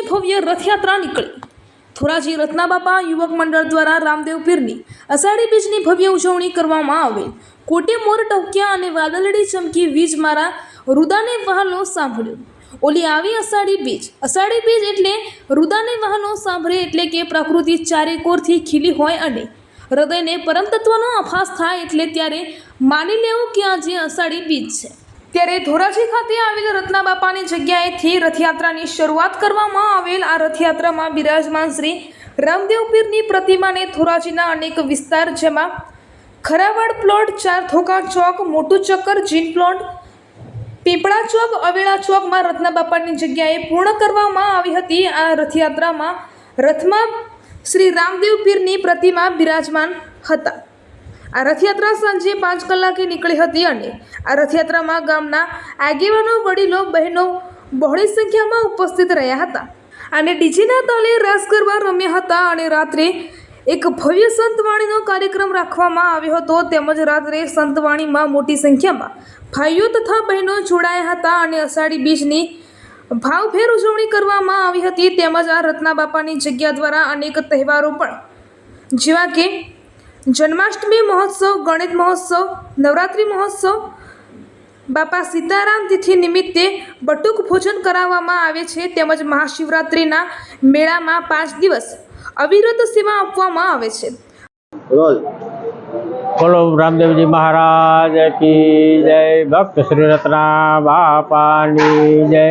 બીજની ભવ્ય રથયાત્રા નીકળી। ધોરાજી રત્નાબાપા યુવક મંડળ દ્વારા રામદેવ પીરની અષાઢી બીજની ભવ્ય ઉજવણી કરવામાં આવેલ। કોટે મોર ટવક્યા અને વાદળડી ચમકી વીજ મારા રુદાને વહાલો સાંભળ્યો। ઓલી આવી અષાઢી બીજ એટલે રુદાને વહાલો સાંભળે એટલે કે પ્રકૃતિ ચારે કોરથી ખીલી હોય અને હૃદયને પરમ તત્વનો આભાસ થાય એટલે ત્યારે માની લેવું કે આજે અષાઢી બીજ છે। ત્યારે ધોરાજી ખાતે આવેલ રત્નાબાપાની જગ્યાએથી રથયાત્રાની શરૂઆત કરવામાં આવેલ। આ રથયાત્રામાં બિરાજમાન શ્રી રામદેવ પીરની પ્રતિમાને ધોરાજીના અનેક વિસ્તાર જેમાં ખરાવાડ પ્લોટ, ચાર ધોકા ચોક, મોટું ચક્કર, જીન પ્લોટ, પીપળા ચોક, અવેળા ચોકમાં રત્નાબાપાની જગ્યાએ પૂર્ણ કરવામાં આવી હતી। આ રથયાત્રામાં રથમાં શ્રી રામદેવ પીરની પ્રતિમા બિરાજમાન હતા। આ રથયાત્રા સાંજે 5 કલાકે નીકળી હતી અને આ રથયાત્રામાં ગામના આગેવાનો, વડીલો, બહેનો બહોળી સંખ્યામાં ઉપસ્થિત રહ્યા હતા અને ડીજેના તાલે રાસ ગરબા રમ્યા હતા અને રાત્રે એક ભવ્ય સંતવાણીનો કાર્યક્રમ રાખવામાં આવ્યો હતો। તેમજ રાત્રે સંતવાણીમાં મોટી સંખ્યામાં ભાઈઓ તથા બહેનો જોડાયા હતા અને અષાઢી બીજની ભાવભેર ઉજવણી કરવામાં આવી હતી। તેમજ આ રત્નાબાપાની જગ્યા દ્વારા અનેક તહેવારો પણ જેવા કે જન્માષ્ટમી મહોત્સવ, ગણેશ મહોત્સવ, નવરાત્રિ મહોત્સવ, બાપા સીતારામ તિથિ નિમિત્તે બટુક ભોજન કરાવવામાં આવે છે। તેમજ મહાશિવરાત્રિના મેળામાં 5 દિવસ અવિરત સેવા આપવામાં આવે છે। બોલો રામદેવજી મહારાજ કી જય। ભક્ત શ્રી રત્ના બાપાની જય।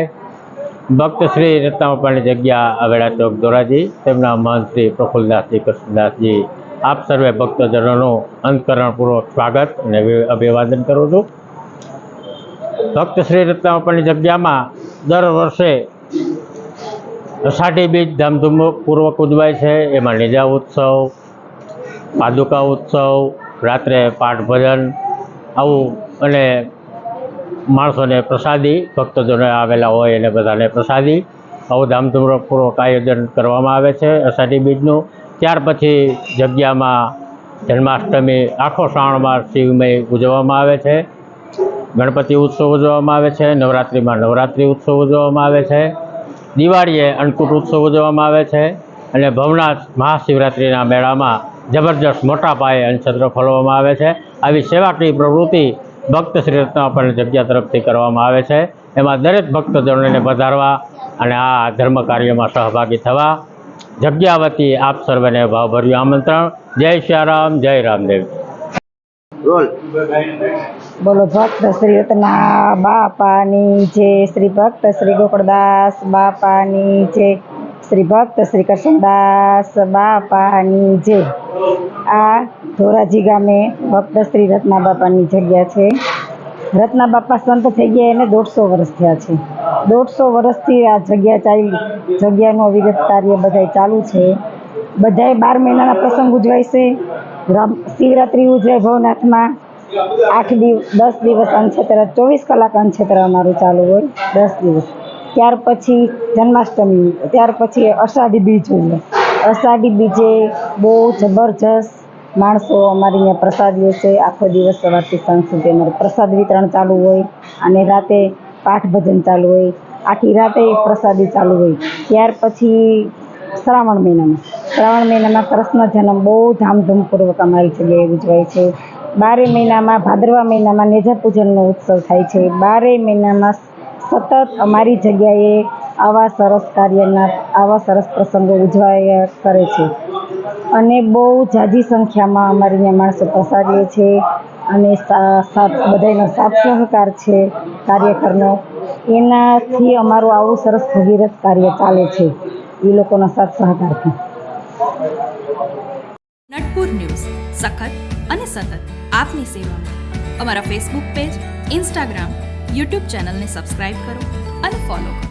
ભક્ત શ્રી રત્ના બાપાની જગ્યા અવેડા ચોક ધોરાજી, તેમના મહંત શ્રી પ્રફુલ્લદાસજી કૃષ્ણદાસજી, આપ સર્વે ભક્તજનોનું અંતકરણપૂર્વક સ્વાગત અને અભિવાદન કરું છું। ભક્ત શ્રી રત્ના બાપાની જગ્યામાં દર વર્ષે અષાઢી બીજ ધામધૂમપૂર્વક ઉજવાય છે। એમાં નેજા ઉત્સવ, પાદુકા ઉત્સવ, રાત્રે પાઠ ભજન આવું અને માણસોને પ્રસાદી, ભક્તજનો આવેલા હોય એને બધાને પ્રસાદી આવું ધામધૂમપૂર્વક આયોજન કરવામાં આવે છે અષાઢી બીજનું। ત્યાર પછી જગ્યામાં જન્માષ્ટમી આખો શ્રાવણ માસ શિવમય ઉજવવામાં આવે છે। ગણપતિ ઉત્સવ ઉજવવામાં આવે છે। નવરાત્રિમાં નવરાત્રિ ઉત્સવ ઉજવવામાં આવે છે। દિવાળીએ અન્નકૂટ ઉત્સવ ઉજવવામાં આવે છે અને ભવનાથ મહાશિવરાત્રિના મેળામાં જબરજસ્ત મોટા પાયે અન્નછત્ર ફોલવામાં આવે છે। આવી સેવાકીય પ્રવૃત્તિ ભક્ત શ્રી રત્નાબાપાની જગ્યા તરફથી કરવામાં આવે છે। એમાં દરેક ભક્તજનોને પધારવા અને આ ધર્મ કાર્યમાં સહભાગી થવા જગ્યા વતી આપ સર્વને ભાવભર્યું આમંત્રણ। જય શ્યારામ, જય રામદેવ। બોલો ભક્ત શ્રી રત્ના બાપાની જય, શ્રી ભક્ત શ્રી ગોકળદાસ બાપાની જય, શ્રી ભક્ત શ્રી કરશનદાસ બાપાની જય। આ ધોરાજી ગામે ભક્ત શ્રી રત્ના બાપાની જગ્યા છે। રત્ના બાપા સંત થઈ ગયા એને 150 વર્ષ થયા છે। 150 વર્ષથી આ જગ્યા ચાલી, જગ્યાનું અવિરત કાર્ય બધાય ચાલુ છે। બધાય 12 મહિનાના પ્રસંગ ઉજવાય છે। શિવરાત્રિ ઉજવાય ભવનાથમાં 10 દિવસ અન્નછત્ર, 24 કલાક અન્નછત્ર અમારું ચાલુ હોય 10 દિવસ। ત્યાર પછી જન્માષ્ટમી, ત્યાર પછી અષાઢી બીજ હોય। અષાઢી બીજે બહુ જબરજસ્ત માણસો અમારી અહીંયા પ્રસાદ લે છે। આખો દિવસ સવારથી સાંજ સુધી અમારે પ્રસાદ વિતરણ ચાલુ હોય અને રાતે પાઠ ભજન ચાલુ હોય, આખી રાતે પ્રસાદી ચાલુ હોય। ત્યાર પછી શ્રાવણ મહિનામાં કૃષ્ણ જન્મ બહુ ધામધૂમપૂર્વક અમારી જગ્યાએ ઉજવાય છે। 12 મહિનામાં ભાદરવા મહિનામાં નેજા પૂજનનો ઉત્સવ થાય છે। 12 મહિનામાં સતત અમારી જગ્યાએ આવા સરસ કાર્યના, આવા સરસ પ્રસંગો ઉજવાયા કરે છે અને બહુ ઝાઝી સંખ્યામાં અમારી અહીંયા માણસો પ્રસાદ લે છે અને બધાનો સાથ સહકાર છે કાર્યકરનો। એનાથી અમારું આવું સરસ ભગીરથ કાર્ય ચાલે છે એ લોકોના સાથ સહકારથી। નટપુર ન્યૂઝ સખત અને સતત આપની સેવામાં। અમારા ફેસબુક પેજ, ઇન્સ્ટાગ્રામ, યુટ્યુબ ચેનલને સબસ્ક્રાઇબ કરો અને ફોલો કરો।